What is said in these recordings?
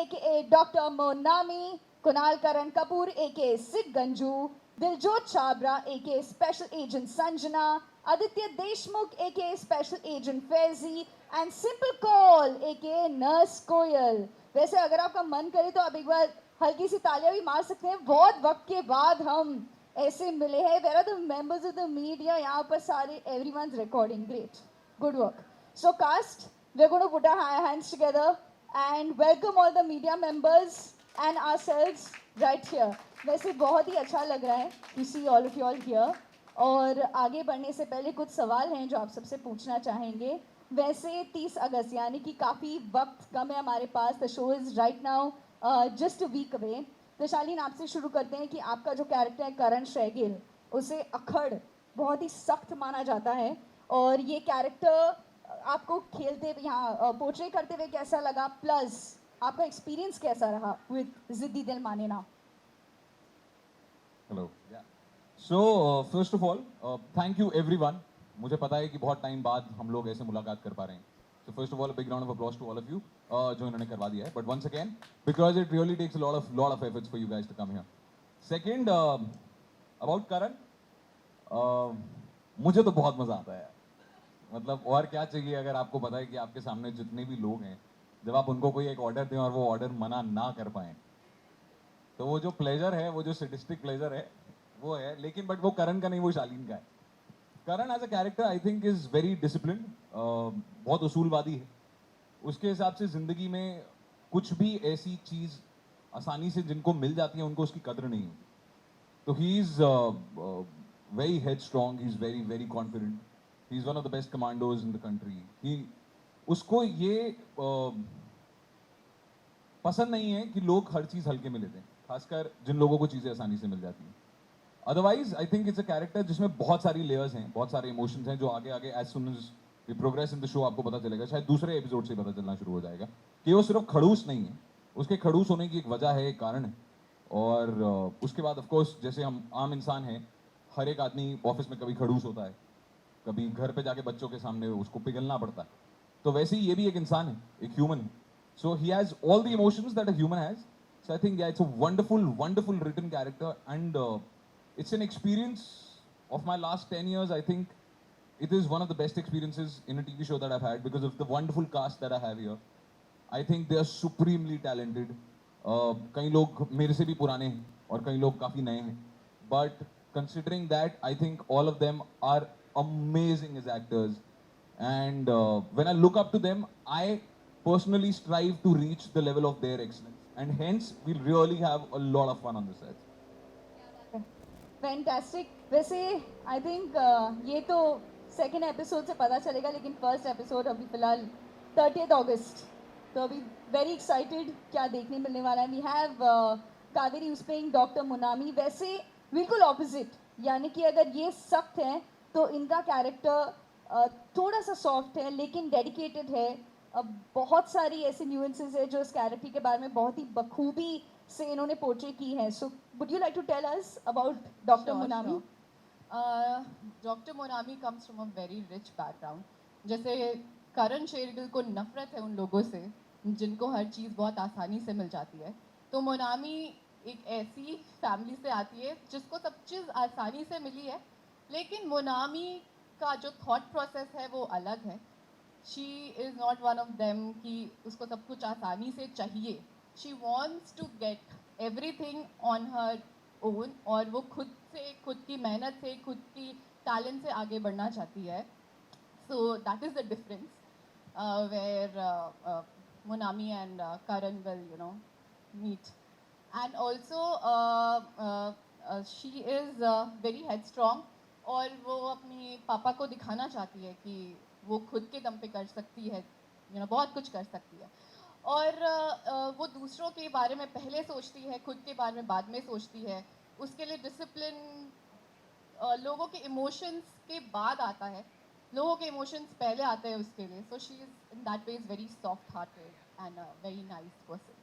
aka Dr. Monami, Kunal Karan Kapoor aka Sid Ganju, Diljot Chabra aka Special Agent Sanjana, Aditya Deshmukh aka Special Agent Faizi and Simple Call aka Nurse Koyal. वैसे अगर आपका मन करे तो आप एक बार हल्की सी तालियां भी मार सकते हैं. बहुत वक्त के बाद हम ऐसे मिले हैं. Where are the members of the media? यहाँ पर सारे everyone's recording. Great, good work. So cast, we're going to put our hands together and welcome all the media members and ourselves right here. वैसे बहुत ही अच्छा लग रहा है to see all of you all here. और आगे बढ़ने से पहले कुछ सवाल हैं जो आप सबसे पूछना चाहेंगे. वैसे 30 अगस्त यानी कि काफ़ी वक्त कम है हमारे पास. The show is right now just a week away. तो शालीन, आपसे शुरू करते हैं कि आपका जो कैरेक्टर है करण शेरगिल, उसे अखड़ बहुत ही सख्त माना जाता है. और ये कैरेक्टर आपको खेलते हुए यहाँ पोर्ट्रे करते हुए कैसा लगा, प्लस आपका एक्सपीरियंस कैसा रहा विद जिद्दी दिल माने ना? Hello. So first of all thank you everyone. मुझे पता है कि बहुत टाइम बाद हम लोग ऐसे मुलाकात कर पा रहे हैं. So first of all big round of applause to all of you जो इन्होंने करवा दिया है. But once again because it really takes lot of efforts for you guys to come here. Second about Karan, मुझे तो बहुत मजा आता है. मतलब और क्या चाहिए अगर आपको पता है कि आपके सामने जितने भी लोग हैं, जब आप उनको कोई एक ऑर्डर दें और वो ऑर्डर मना ना कर पाएं, तो वो जो प्लेजर है, वो जो सैडिस्टिक प्लेजर है, वो है. लेकिन बट वो करण का नहीं, वो शालीन का है. Karan as a character I think is very disciplined, बहुत उसूलवादी है. उसके हिसाब से जिंदगी में कुछ भी ऐसी चीज आसानी से जिनको मिल जाती है उनको उसकी कदर नहीं होती. तो he is very head strong, he is very very confident, he is one of the best commandos in the country. ही उसको ये पसंद नहीं है कि लोग हर चीज हल्के में लेते हैं, खासकर जिन लोगों को चीजें आसानी से मिल जाती हैं. Otherwise I think it's a character जिसमें बहुत सारी लेयर्स हैं, बहुत सारे इमोशंस हैं, जो आगे आगे as soon as we progress in the show आपको पता चलेगा. शायद दूसरे एपिसोड से पता चलना शुरू हो जाएगा कि वो सिर्फ खड़ूस नहीं है. उसके खड़ूस होने की एक वजह है, एक कारण है. और उसके बाद ऑफकोर्स जैसे हम आम इंसान हैं, हर एक आदमी ऑफिस में कभी खड़ूस होता है, कभी घर पे जाके बच्चों के सामने उसको पिघलना पड़ता है. तो वैसे ही ये भी एक इंसान है, एक ह्यूमन है. So he has all the emotions that a human has. So I think it's a wonderful written character and it's an experience of my last 10 years. I think it is one of the best experiences in a TV show that I've had because of the wonderful cast that I have here. I think they are supremely talented. कई लोग मेरे से भी पुराने हैं और कई लोग काफ़ी नए हैं. But considering that, I think all of them are amazing as actors. And when I look up to them, I personally strive to reach the level of their excellence. And hence, we'll really have a lot of fun on the set. Fantastic. वैसे I think ये तो second episode से पता चलेगा, लेकिन first episode अभी फिलहाल 30 अगस्त. तो अभी वेरी एक्साइटेड क्या देखने मिलने वाला है. वी हैव कावेरी उस प्लेइंग डॉक्टर मुनामी. वैसे बिल्कुल ऑपोजिट, यानी कि अगर ये सख्त है तो इनका कैरेक्टर थोड़ा सा सॉफ्ट है लेकिन डेडिकेटेड है. बहुत सारी ऐसी न्यूएंसेस है जो इस कैरेक्टर के बारे में बहुत ही बखूबी से इन्होंने पोर्ट्रे की है. So would you like to tell us about doctor Munami? Doctor Monami comes from a very rich background. जैसे करण शेरगिल को नफरत है उन लोगों से जिनको हर चीज़ बहुत आसानी से मिल जाती है. तो मोनामी एक ऐसी फैमिली से आती है जिसको सब चीज़ आसानी से मिली है, लेकिन मोनामी का जो थॉट प्रोसेस है वो अलग है. She is not one of them कि उसको सब कुछ आसानी से चाहिए. She wants to get everything on her own, और वो खुद से, खुद की मेहनत से, खुद की टैलेंट से आगे बढ़ना चाहती है. So that is the difference where Monami and Karan will meet. And also she is very head strong, और वो अपनी पापा को दिखाना चाहती है कि वो खुद के दम पे कर सकती है, बहुत कुछ कर सकती है. और वो दूसरों के बारे में पहले सोचती है, खुद के बारे में बाद में सोचती है. उसके लिए डिसिप्लिन लोगों के इमोशंस के बाद आता है, लोगों के इमोशंस पहले आते हैं उसके लिए. So she is in that way is very soft hearted and a very nice person.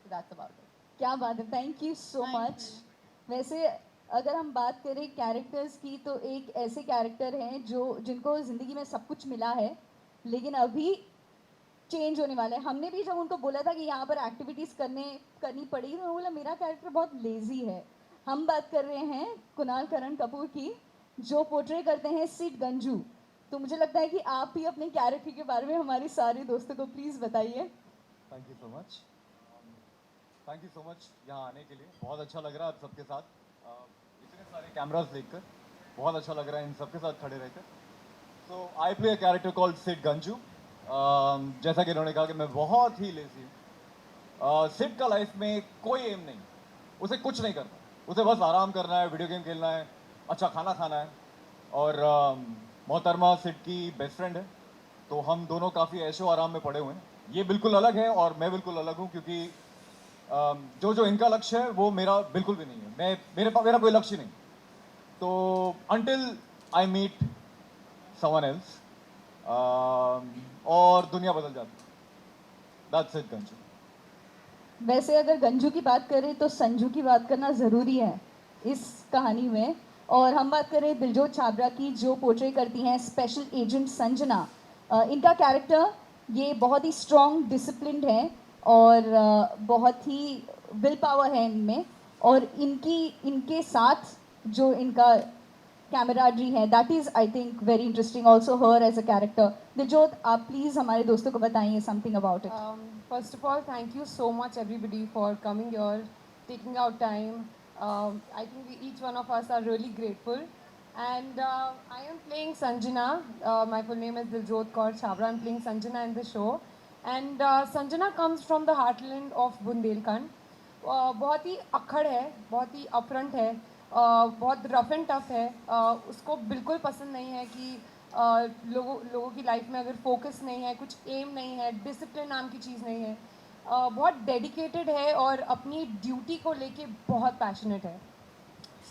So that's about it. क्या बात है, thank you so Thank much. you. वैसे अगर हम बात करें कैरेक्टर्स की, तो एक ऐसे कैरेक्टर हैं जो जिनको ज़िंदगी में सब कुछ मिला है लेकिन अभी चेंज होने वाला है। हमने भी जब उनको बोला था कि यहाँ पर एक्टिविटीज़ करनी पड़ेगी, तो उन्होंने बोला मेरा कैरेक्टर बहुत लेजी है। हम बात कर रहे हैं कुणाल करण कपूर की, जो पोर्ट्रे करते हैं सिड गंजू। तो मुझे लगता है कि आप भी अपने कैरेक्टर के बारे में हमारे सारे दोस्तों को प्लीज़ बताइए। Thank you so much. Thank you so much यहाँ आने के लिए। बहुत अच्छा लग रहा है आप सबके साथ। इतने सारे कैमरास देखकर बहुत अच्छा लग रहा है इन सबके साथ खड़े रहकर। So I play a character called Sid Ganju. जैसा कि इन्होंने कहा कि मैं बहुत ही लेजी हूँ। सिड का लाइफ में कोई एम नहीं, उसे कुछ नहीं करना, उसे बस आराम करना है, वीडियो गेम खेलना है, अच्छा खाना खाना है। और मोहतरमा सिड की बेस्ट फ्रेंड है, तो हम दोनों काफ़ी ऐशो आराम में पड़े हुए हैं। ये बिल्कुल अलग है और मैं बिल्कुल अलग हूँ, क्योंकि जो जो इनका लक्ष्य है वो मेरा बिल्कुल भी नहीं है। मेरा कोई लक्ष्य नहीं। तो until I meet someone else और दुनिया बदल जाती है। That's it Ganju. वैसे अगर गंजू की बात करें तो संजू की बात करना ज़रूरी है इस कहानी में। और हम बात करें दिलजोत छाबरा की, जो पोर्ट्रे करती हैं स्पेशल एजेंट संजना। इनका कैरेक्टर ये बहुत ही स्ट्रॉन्ग डिसिप्लिन्ड है और बहुत ही विल पावर है इनमें। और इनके साथ जो इनका कैमराडरी है, that is I think very interesting also her as a character. Diljot, आप प्लीज़ हमारे दोस्तों को बताइए something about it. First of all, thank you so much, everybody, for coming here, taking out time. I think each one of us are really grateful. And I am playing Sanjana. My full name is Diljot Kaur Chhabra. I'm playing Sanjana in the show. And Sanjana comes from the heartland of Bundelkhand. बहुत ही अक्खड़ है, बहुत ही upfront है, बहुत rough and tough है। उसको बिल्कुल पसंद नहीं है कि लोगों की लाइफ में अगर फोकस नहीं है, कुछ एम नहीं है, डिसिप्लिन नाम की चीज़ नहीं है। बहुत डेडिकेटेड है और अपनी ड्यूटी को लेके बहुत पैशनेट है।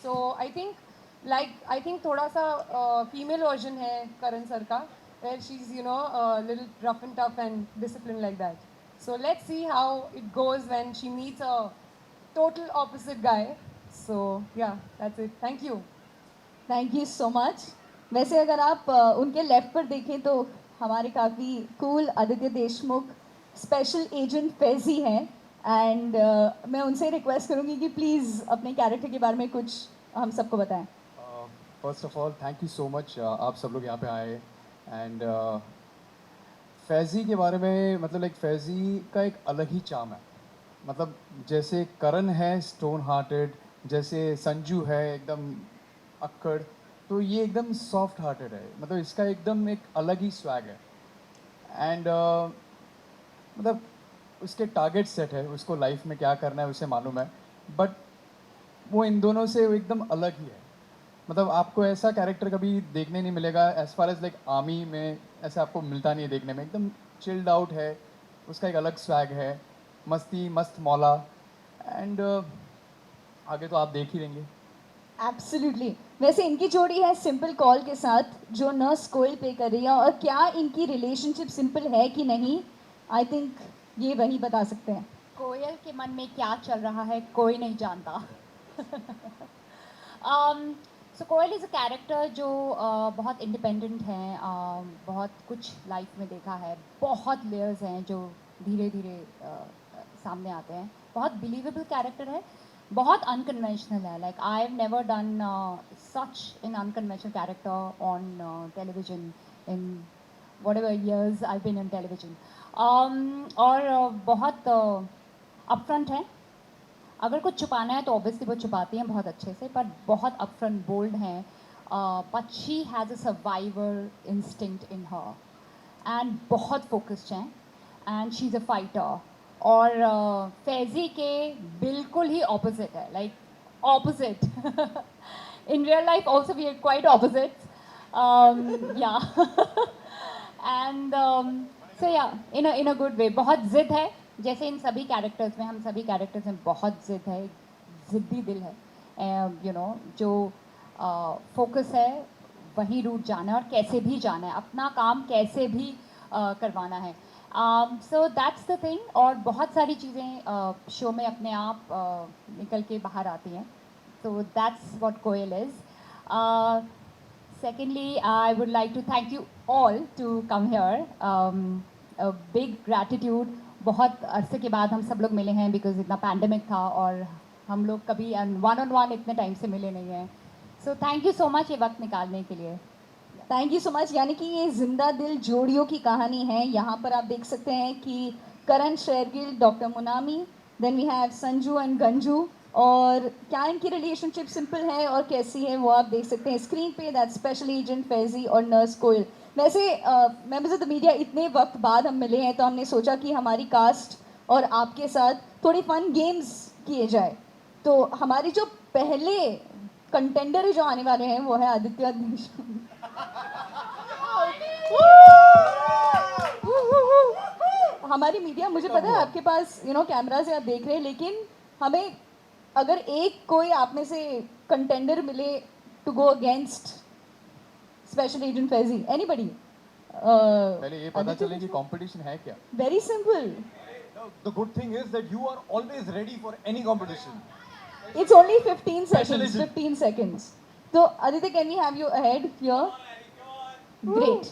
सो आई थिंक थोड़ा सा फीमेल वर्जन है करण सर का, where she is little rough and tough and discipline like that. So let's see how it goes when she meets a total opposite guy. So yeah, that's it. Thank you. Thank you so much. वैसे अगर आप उनके left पर देखें तो हमारे काफ़ी cool Aditya Deshmukh special agent Faizi हैं। एंड मैं उनसे रिक्वेस्ट करूंगी कि प्लीज़ अपने कैरेक्टर के बारे में कुछ हम सबको बताएं। First of all thank you so much, आप सब लोग यहाँ पे आए। एंड फैज़ी के बारे में मतलब लाइक फैज़ी का एक अलग ही चार्म है। मतलब जैसे करण है स्टोन हार्टेड, जैसे संजू है एकदम अक्कड़, तो ये एकदम सॉफ्ट हार्टेड है। मतलब इसका एकदम एक अलग ही स्वैग है। एंड मतलब उसके टारगेट सेट है, उसको लाइफ में क्या करना है उसे मालूम है, बट वो इन दोनों से एकदम अलग ही है। मतलब आपको ऐसा कैरेक्टर कभी देखने नहीं मिलेगा as far as like army में, ऐसा आपको मिलता नहीं है देखने में। एकदम चिल्ड आउट है, उसका एक अलग स्वैग है, मस्ती मस्त मौला। एंड आगे तो आप देख ही लेंगे। एब्सोल्युटली। वैसे इनकी जोड़ी है सिंपल कॉल के साथ, जो नर्स कोयल पे कर रही है। और क्या इनकी रिलेशनशिप सिंपल है कि नहीं, आई थिंक ये वही बता सकते हैं। कोयल के मन में क्या चल रहा है कोई नहीं जानता। सो कोयल इज़ अ कैरेक्टर जो बहुत इंडिपेंडेंट है, बहुत कुछ लाइफ में देखा है, बहुत लेयर्स हैं जो धीरे धीरे सामने आते हैं। बहुत बिलीवेबल कैरेक्टर है, बहुत अनकन्वेंशनल है। Like I have never done such in unconventional character on television in whatever years I've been in television. और बहुत अपफ्रंट है। अगर कुछ छुपाना है तो ऑब्वियसली वो छुपाती हैं बहुत अच्छे से, पर बहुत अपफ्रंट बोल्ड हैं। But she has a survivor instinct in her and बहुत फोकस्ड हैं and she is a fighter. और फैज़ी के बिल्कुल ही ऑपोजिट है, like opposite. In real life also we are quite opposite, yeah. And so yeah in a good way. बहुत ज़िद है, जैसे इन सभी कैरेक्टर्स में, हम सभी कैरेक्टर्स में बहुत ज़िद है, ज़िद्दी दिल है। यू नो जो फोकस है वहीं रूट जाना है और कैसे भी जाना है, अपना काम कैसे भी करवाना है। So that's the thing. और बहुत सारी चीज़ें शो में अपने आप निकल के बाहर आती हैं। So that's what Koel is. Secondly, I would like to thank you all to come here. Big gratitude. बहुत अरसे के बाद हम सब लोग मिले हैं बिकॉज इतना पैंडमिक था और हम लोग कभी वन ऑन वन इतने टाइम से मिले नहीं हैं। So thank you so much ये वक्त निकालने के लिए। Thank you so much. यानी कि ये जिंदा दिल जोड़ियों की कहानी है। यहाँ पर आप देख सकते हैं कि करण शेरगिल, डॉक्टर मुनामी, then we have Sanju and Ganju. और क्या इनकी रिलेशनशिप सिंपल है और कैसी है वो आप देख सकते हैं स्क्रीन पे। दैट स्पेशल एजेंट फैजी और नर्स कोयल। वैसे मेंबर्स ऑफ द मीडिया इतने वक्त बाद हम मिले हैं तो हमने सोचा कि हमारी कास्ट और आपके साथ थोड़ी फन गेम्स किए जाए। तो हमारे जो पहले कंटेंडर जो आने वाले हैं वो है आदित्य देशमुख। हमारी मीडिया, मुझे पता है आपके पास कैमरा से आप देख रहे हैं, लेकिन हमें अगर एक कोई आप में से कंटेंडर मिले to go against special agent Faizy, anybody? पहले ये पता चले कि कंपटीशन है क्या। Very simple, The good thing is that you are always ready for any competition. It's only 15 Special seconds. agent. 15 seconds. तो Aditya, can we have you ahead here? Great.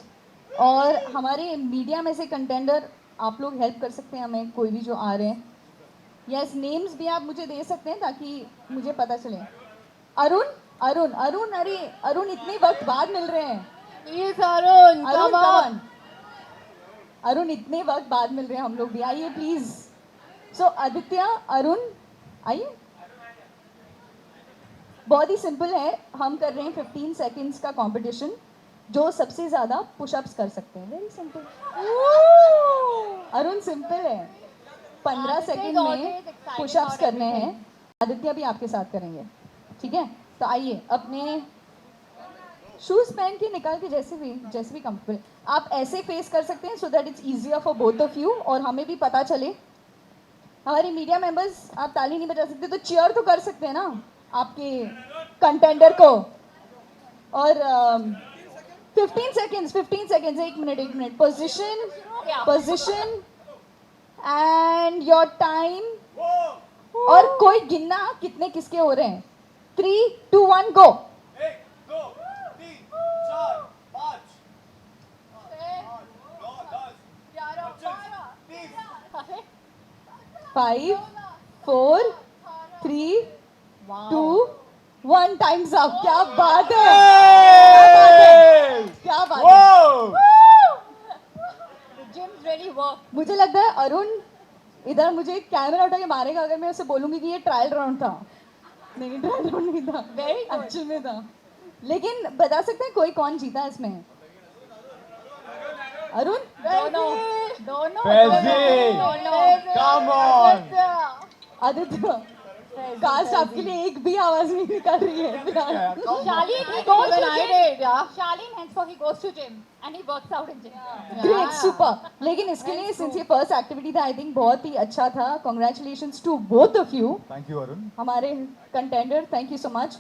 और हमारे मीडिया में से कंटेंडर आप लोग हेल्प कर सकते हैं हमें, कोई भी जो आ रहे हैं। यस, नेम्स भी आप मुझे दे सकते हैं ताकि मुझे पता चले। अरुण, अरुण, अरुण, अरे अरुण इतने वक्त बाद मिल रहे हैं। Please, Arun, Arun, come on. come on. Arun इतने वक्त बाद मिल रहे हैं हम लोग भी, आइए प्लीज। सो आदित्य, अरुण आइए। बहुत ही सिंपल है, हम कर रहे हैं 15 सेकंड्स का कंपटीशन। जो सबसे ज्यादा पुशअप्स कर सकते हैं, वेरी सिंपल। अरुण सिंपल है, 15 आदित्य सेकंड is always में excited पुशअप्स about करने हैं। everything. आदित्य भी आपके साथ करेंगे, ठीक है? तो आइए, अपने शूज पहन के निकाल के जैसे भी कंफर्टेबल आप ऐसे फेस कर सकते हैं so that it's easier for both of you और हमें भी पता चले। हमारे मीडिया मेंबर्स, आप ताली नहीं बजा सकते तो चीयर तो कर सकते हैं ना आपके कंटेंडर को। और 15 seconds, 1 minute. Position and your time. और कोई गिनना कितने किसके हो रहे हैं। 3, 2, 1 गो। 1, 2, 3, 4, 5, 9, 10, 20, 5, 4, 3, 2, 1 टाइम्स अप। क्या बात है, क्या बात है। Gyms really work. मुझे लगता है अरुण इधर मुझे कैमरा उठा के मारेगा अगर मैं उसे बोलूंगी कि ये ट्रायल राउंड था। नहीं, ट्रायल राउंड नहीं था, Very good. एक्चुअल में था। लेकिन बता सकते हैं कोई कौन जीता इसमें? अरुण? दोनों Faizy, come on. Aditya, cast आपके लिए एक भी आवाज नहीं निकाल रही है। Shaleen, he goes to gym. Shaleen, henceforth he goes to gym and he works out in gym. Great, super. लेकिन इसके लिए सिंस ये फर्स्ट एक्टिविटी था, आई थिंक बहुत ही अच्छा था। Congratulations to both of you. Thank you, Arun. हमारे contender, thank you so much.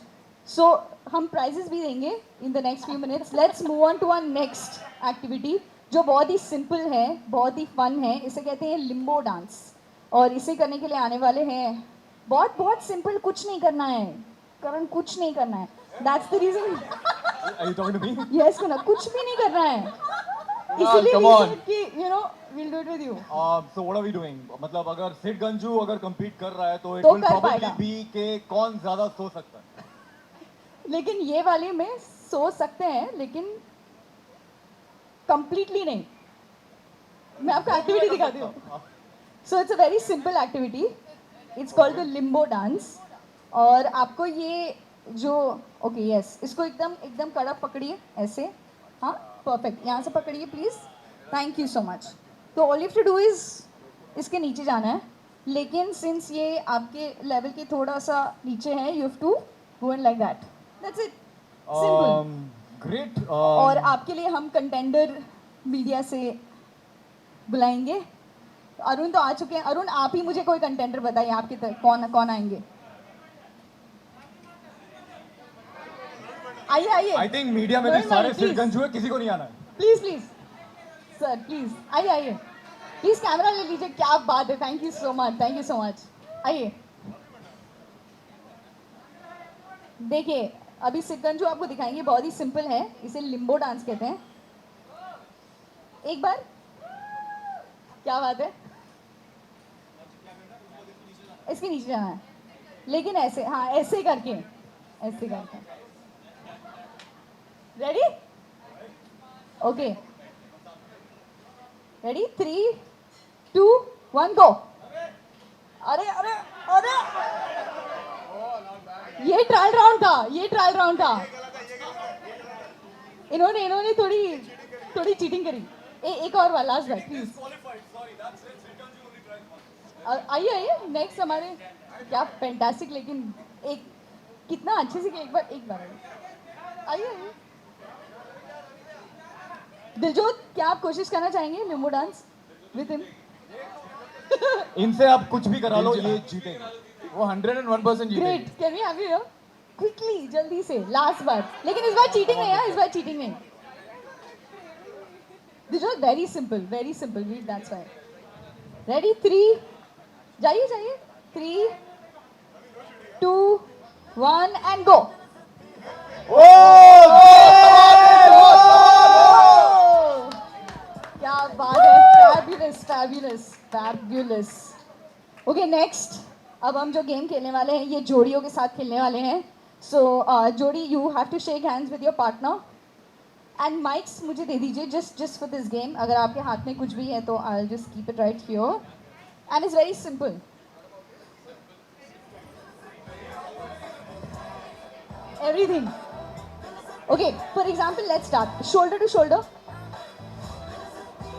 So हम प्राइजेस भी देंगे in the next few minutes. Let's move on to our next activity जो बहुत ही सिंपल है, बहुत ही फन है। इसे कहते हैं लिम्बो डांस। और इसे करने के लिए आने वाले हैं, बहुत सिंपल, कुछ नहीं करना है करण, कुछ नहीं करना है। That's the reason. Are you talking to me? Yes Karan, कुछ भी नहीं करना है। इसीलिए come we on. said कि we'll do it with you. So what are we doing? मतलब अगर सिड गंजू अगर compete कर रहा है तो it तो will कर probably पाएगा। be कि कौन ज्यादा सो सकता है। लेकिन ये वाले में सोच सकते हैं, लेकिन कंप्लीटली नहीं। मैं आपको एक्टिविटी दिखाती हूँ। So it's a very simple activity, it's called the Limbo dance. और आपको ये जो यस, इसको एकदम कड़क पकड़िए ऐसे। हाँ, परफेक्ट, यहाँ से पकड़िए please. Thank you so much. तो all you have to do is इसके नीचे जाना है, लेकिन सिंस ये आपके लेवल के थोड़ा सा नीचे है, you have to go in like that. That's it, simple. Great. और आपके लिए हम कंटेंडर मीडिया से बुलाएंगे। तो अरुण तो आ चुके हैं। अरुण, आप ही मुझे कोई कंटेंडर बताइए, आपके कौन आएंगे? आइए I think मीडिया में भी Don't सारे worry, सिड please. गंजू है, किसी को नहीं आना है। प्लीज सर, प्लीज आइए प्लीज, कैमरा ले लीजिए। क्या बात है, थैंक यू सो मच। आइए, देखिए अभी सिकंजू आपको दिखाएंगे, बहुत ही सिंपल है। इसे लिम्बो डांस कहते हैं। एक बार क्या बात है, इसके नीचे जाना है, लेकिन ऐसे, हाँ ऐसे करके, ऐसे करके। रेडी? ओके, रेडी, 3, 2, 1 गो। अरे अरे अरे, ये ट्रायल राउंड था, ये ट्रायल राउंड था। इन्होंने थोड़ी चीटिंग करी। एक और बार, लास्ट बार प्लीज। आइए आइए, नेक्स्ट हमारे, क्या फैंटास्टिक, लेकिन एक कितना अच्छे से, एक बार आइए आइए। दिलजोत, क्या आप कोशिश करना चाहेंगे लिम्बो डांस विद हिम? इनसे आप कुछ भी करा लो, ये जीतेंगे। वो 101% जीतेगी। Great, can we have you quickly, जल्दी से, लास्ट बार। लेकिन इस बार चीटिंग नहीं है, इस बार चीटिंग नहीं। Diljot, very simple, wheat, that's why. Ready, 3, जाइए, 3, 2, 1 एंड गो। क्या बात है, फैबुलस। ओके, नेक्स्ट, अब हम जो गेम खेलने वाले हैं, ये जोड़ियों के साथ खेलने वाले हैं। सो जोड़ी, you have to shake hands with your partner and mics मुझे दे दीजिए, जस्ट फॉर दिस गेम। अगर आपके हाथ में कुछ भी है तो I will just keep it right here and it's very simple. Everything. Okay, for example, let's start. Shoulder to shoulder.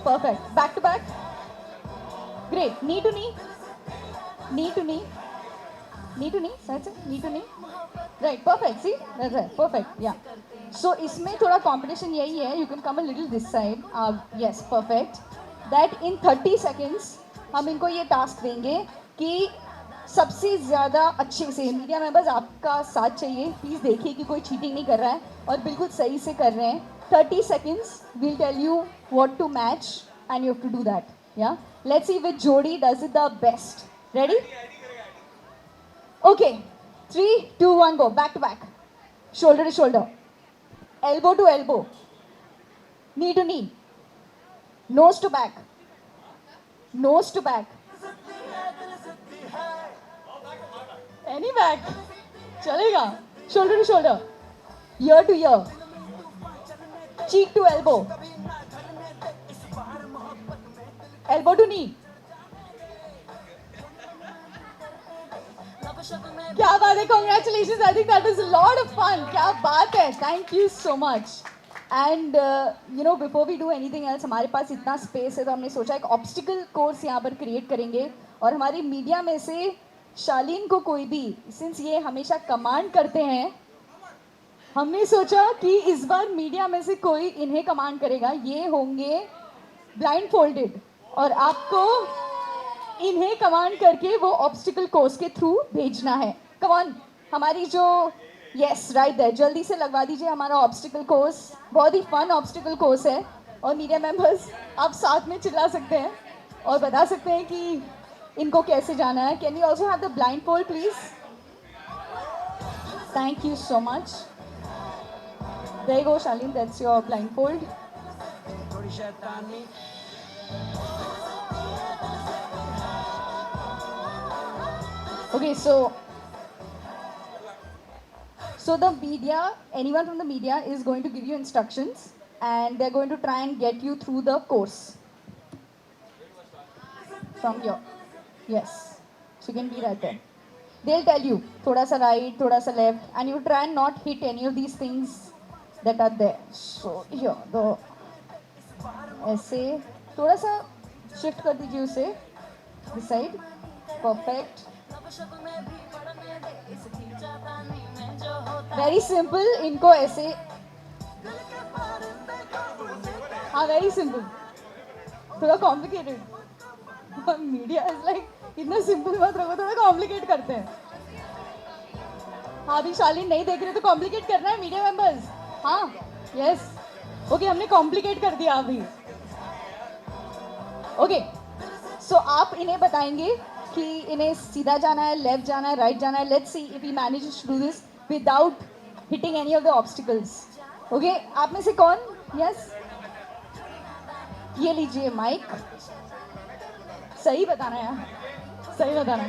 Perfect. Back to back. Great. Knee to knee. Knee to knee. Knee to knee. That's it. Knee to knee. Right. Perfect. See? That's right. Perfect. Yeah. So, इसमें थोड़ा competition यही है. You can come a little this side. Yes. Perfect. That in 30 seconds हम इनको ये task देंगे कि सबसे ज़्यादा अच्छे से, मीडिया मेंबर्स आपका साथ चाहिए, प्लीज़ देखिए कि कोई चीटिंग नहीं कर रहा है और बिल्कुल सही से कर रहे हैं। 30 seconds we'll tell you what to match and you have to do that. Yeah, let's see which jodi does it the best. Ready? Okay, 3, 2, 1 go. Back to back, shoulder to shoulder, elbow to elbow, knee to knee, nose to back, nose to back, any back चलेगा, shoulder to shoulder, ear to ear, cheek to elbow, elbow to knee. क्या बात है, congratulation, I think that is lot of fun. क्या बात है, thank you so much. And you know, before we do anything else, हमारे पास इतना space है तो हमने सोचा एक ऑब्स्टिकल कोर्स यहाँ पर क्रिएट करेंगे और हमारी मीडिया में से शालीन को कोई भी, सिंस ये हमेशा कमांड करते हैं, हमने सोचा कि इस बार मीडिया में से कोई इन्हें कमांड करेगा। ये होंगे ब्लाइंड फोल्डेड और आपको इन्हें कमांड करके वो ऑब्स्टिकल कोर्स के थ्रू भेजना है। कम ऑन, हमारी जो, यस राइट देयर, जल्दी से लगवा दीजिए हमारा ऑब्स्टिकल कोर्स। बहुत ही फन ऑब्स्टिकल कोर्स है और मीडिया मेंबर्स आप साथ में चिल्ला सकते हैं और बता सकते हैं कि इनको कैसे जाना है। Can you also have the blindfold please? Thank you so much. There you go Shalin, that's your blindfold. Okay, so the media, anyone from the media is going to give you instructions and they're going to try and get you through the course from here. Yes, so you can be right there. They'll tell you thoda sa right, thoda sa left, and you try and not hit any of these things that are there. So here, the ऐसे थोड़ा सा shift कर दीजिए उसे this side. Perfect. Very simple, इनको ऐसे, हाँ very simple, थोड़ा कॉम्प्लिकेटेड। मीडिया इज लाइक इतना सिंपल मत रखो, थोड़ा कॉम्प्लिकेट करते हैं। हाँ अभी शालीन नहीं देख रहे तो कॉम्प्लिकेट करना है मीडिया मेंबर्स। हाँ यस, ओके हमने कॉम्प्लिकेट कर दिया अभी। ओके सो आप इन्हें बताएंगे कि इन्हें सीधा जाना है, लेफ्ट जाना है, राइट जाना है। Let's see if we manage to do this without hitting any of the obstacles. Okay, आप में से कौन? यस, ये लीजिए माइक सही बताना यार, सही बताना।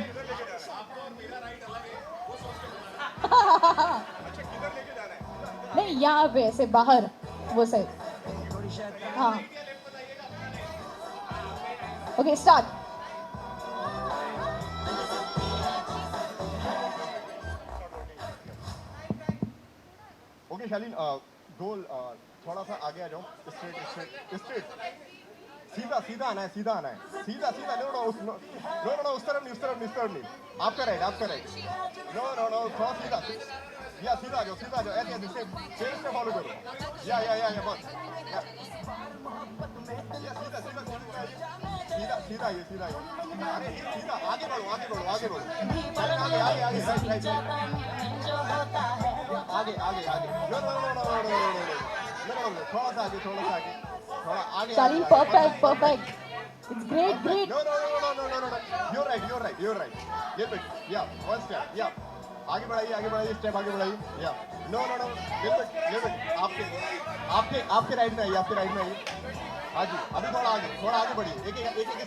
नहीं यहाँ पे ऐसे बाहर वो सही। हाँ ओके स्टार्ट। ओके शालीन, गोल थोड़ा सा आगे आ जाओ। स्ट्रेट स्ट्रेट स्ट्रेट, सीधा सीधा आना है, सीधा आना है, सीधा सीधा। No no no no no, उस तरफ नहीं, उस तरफ नहीं, उस तरफ नहीं। आपका राइट, आपका राइट। नो नो नो, थोड़ा सीधा, या सीधा आ जाओ, सीधा आ जाओ। ऐसे ऐसे सेम से फॉलो करो। या बस या सीधा सीधा सीधा सीधा, ये सीधा ये। अरे सीधा आगे बढ़ो, आगे बढ़ो, आगे बढ़ो। आगे आगे आगे आगे, राइट राइट। आगे आगे आगे। No no no no no no no no, थोड़ा सा आगे, थोड़ा सा आगे, थोड़ा आगे। Shaleen perfect perfect, it's great great. No, no, no, no, no, no, no, no. You're right, you're right, you're right. Get it. Yeah, one step. Yeah. आगे बढ़ाइए, स्टेप आगे बढ़ाइए। Yeah no no no, get it. आपके right में आइए, आपके right में आइए। हाँ जी, अभी थोड़ा आगे बढ़िए। एक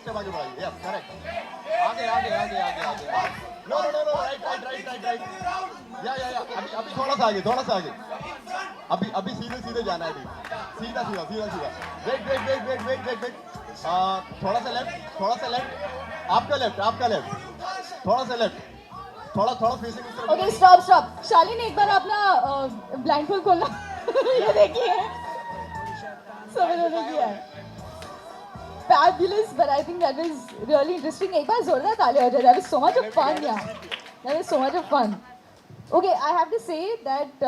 स्टेप आगे बढ़ाइए। Yes correct. आगे। No no no no, right. या अभी थोड़ा सा आगे। अभी सीधे जाना है। अभी सीधा। वेट। थोड़ा सा लेफ्ट। आपका लेफ्ट। थोड़ा सा लेफ्ट। थोड़ा फेसिंग। Okay stop. शालीन एक बार अपना ब्लाइंडफोल्ड खोलना। ये देखिए सब इन्होंने किया है। Fabulous, but I think that was really interesting. एक बार जोरदार तालियां हो जाए। That was so much of fun, yeah. That was so much of fun. Okay, I have to say that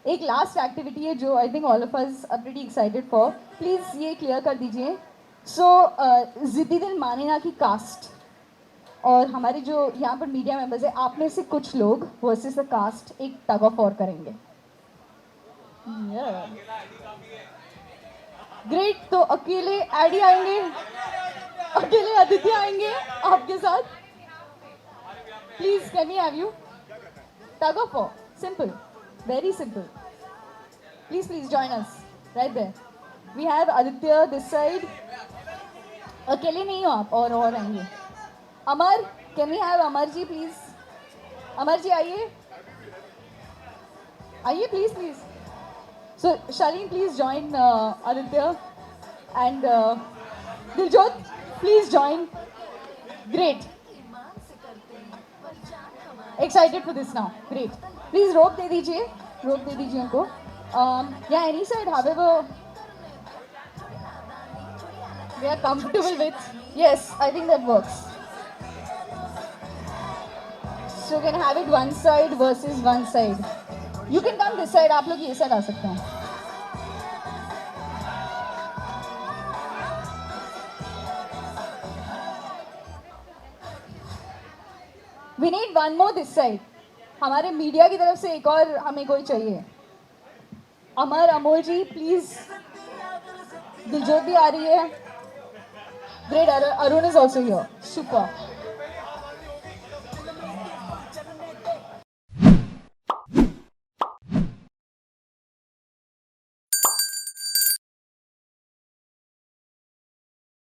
एक लास्ट एक्टिविटी है जो I think all of us are pretty excited for. Please ये clear कर दीजिए। सो जिद्दी दिल माने ना की कास्ट और हमारे जो यहाँ पर मीडिया मेंबर्स है, आप में से कुछ लोग वर्सेस द कास्ट एक टग ऑफ वॉर करेंगे। ग्रेट, तो अकेले एडी आएंगे, अकेले आदित्य आएंगे आपके साथ। Please can we have you? Tug of war, simple, very simple. Please join us right there. We have Aditya this side. अकेले नहीं हो आप, और आएंगे। अमर, can we have Amar ji please? Amar ji आइए please. So Shaleen, please join Aditya and Diljot, please join. Great. Excited for this now. Great. Please रोक दे दीजिए उनको। Yeah, any side, however they are comfortable with. Yes, I think that works. So you can have it one side versus one side. You can come this side, आप लोग ये side आ सकते हैं। We need one more this side. हमारे media की तरफ से एक और हमें कोई चाहिए। अमर, अमोल जी प्लीज। दिलजोत भी आ रही है। Great, Arun is also here. Super.